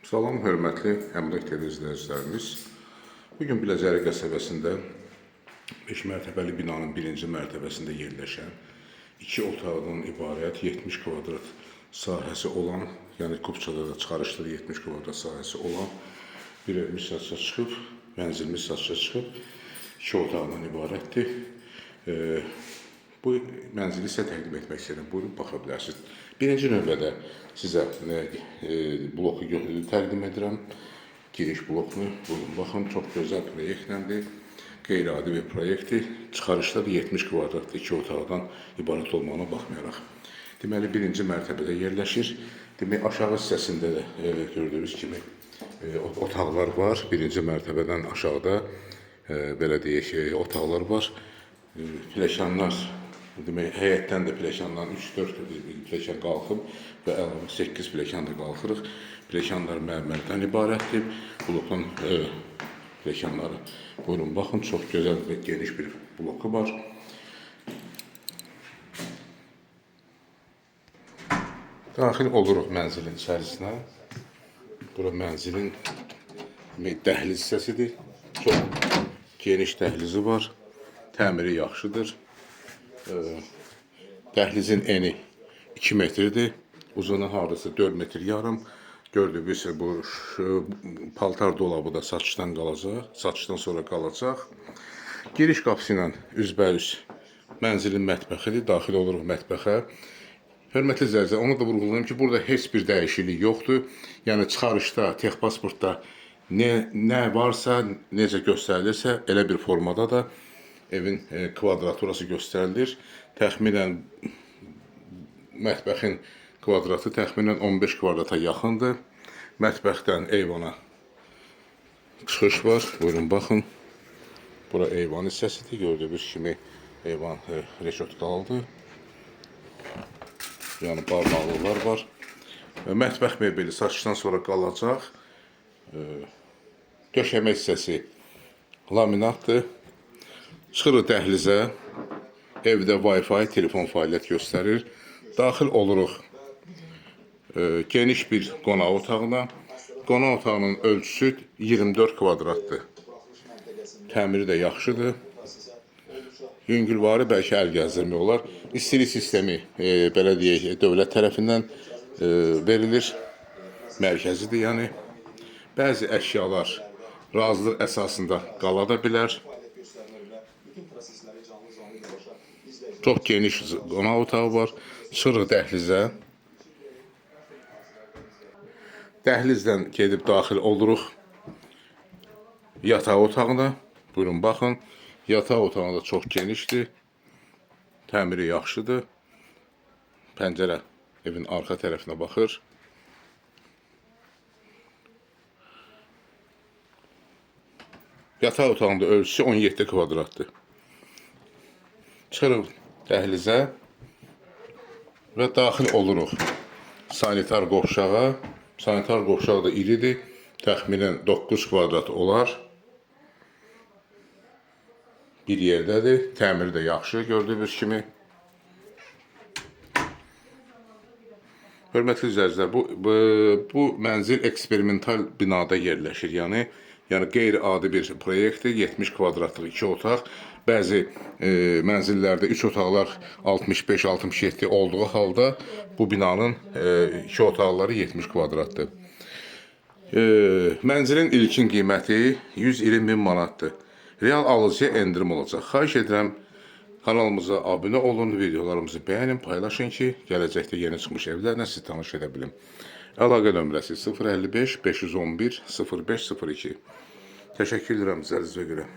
Salam, hörmətli Əmlak TV izləyicilərimiz. Bugün Biləcəri qəsəbəsində 5 mərtəbəli binanın birinci mərtəbəsində yerləşən 2 otaqdan ibarət 70 kvadrat sahəsi olan, yəni Kupçada da çıxarışlı 70 kvadrat sahəsi olan bir evimiz satışa çıxıb, mənzilimiz satışa çıxıb, 2 otaqdan ibarətdir. Bu mənzili sizə təqdim etmək istəyirəm. Buyurun, baxa bilərsiniz. Birinci növbədə sizə bloku təqdim edirəm. Giriş blokunu. Buyurun, baxın, çox gözəl proyektlərdir. Qeyri-adi bir proyektdir. Çıxarışda da 70 kvadratlı 2 otaqdan ibarət olmağına baxmayaraq. Deməli, birinci mərtəbədə yerləşir. Demək, aşağı hissəsində də gördüyünüz kimi otaqlar var. Birinci mərtəbədən aşağıda belə deyək, otaqlar var. Pilləkənlər, demək, həyətdən də pilləkənlərin 3-4 pilləkən qalxıb və əlavə 8 pilləkən də qalxırıq. Pilləkənlər mərmərdən ibarətdir. Blokun pilləkənləri, buyurun, baxın, çox gözəl və geniş bir bloku var. Daxil oluruq mənzilin içərisinə. Bura mənzilin dəhliz hissəsidir. Çox geniş dəhlizi var. Təmiri yaxşıdır. Dəhlizin eni 2 metrdir. Uzunu hardasa 4 metr yarım. Gördüyünüz bu paltar dolabı da satışdan qalacaq. Satışdan sonra qalacaq. Giriş qapısı ilə üzbəüz mənzilin mətbəxidir. Daxil oluruq mətbəxə. Hörmətli izləyicilər, onu da vurğulayım ki, burada heç bir dəyişiklik yoxdur. Yəni çıxarışda, texpasportda nə varsa, necə göstərilirsə, elə bir formada da evin kvadraturası göstərilir. Təxminən mətbəxin kvadratı təxminən 15 kvadrata yaxındır. Mətbəxdən eyvana çıxış var. Buyurun, baxın. Bura eyvan hissəsidir. Gördüyünüz kimi eyvan reşotqalıdır. Yəni barmaqlıqlar var. Mətbəx mebeli satışdan sonra qalacaq. Döşəmə hissəsi laminatdır. Çıxırıq dəhlizə, evdə Wi-Fi, telefon fəaliyyət göstərir. Daxil oluruq geniş bir qonaq otağına. Qonaq otağının ölçüsü 24 kvadratdır. Təmiri də yaxşıdır. Yüngülvari bəlkə əl gəzdirmək olar. İstilik sistemi, belə deyək, dövlət tərəfindən verilir. Mərkəzidir, yəni. Bəzi əşyalar razılıq əsasında qala da bilər. Çox geniş qonaq otağı var. Çıxırıq dəhlizə. Dəhlizdən gedib daxil oluruq yataq otağına. Buyurun, baxın. Yataq otağı da çox genişdir. Təmiri yaxşıdır. Pəncərə evin arxa tərəfinə baxır. Yataq otağında ölçüsü 17 kvadratdır. Çıxırıq dəhlizə və daxil oluruq sanitar qovşağa. Sanitar qovşağı da iridir. Təxminən 9 kvadrat olar. Bir yerdədir. Təmiri də yaxşı, gördüyünüz kimi. Hörmətli izləyicilər, bu mənzil eksperimental binada yerləşir. Yəni qeyri-adi bir proyektdir. 70 kvadratlıq 2 otaq. Bəzi mənzillərdə 3 otaqlar 65-67 olduğu halda bu binanın 2 otaqları 70 kvadratdır. Mənzilin ilkin qiyməti 120 min manatdır. Real alıcıya endirim olacaq. Xahiş edirəm, kanalımıza abunə olun, videolarımızı bəyənin, paylaşın ki, gələcəkdə yeni çıxmış evlərlə sizi tanış edə bilim. Əlaqə nömrəsi 055 511 0502. Təşəkkür edirəm sizə görə.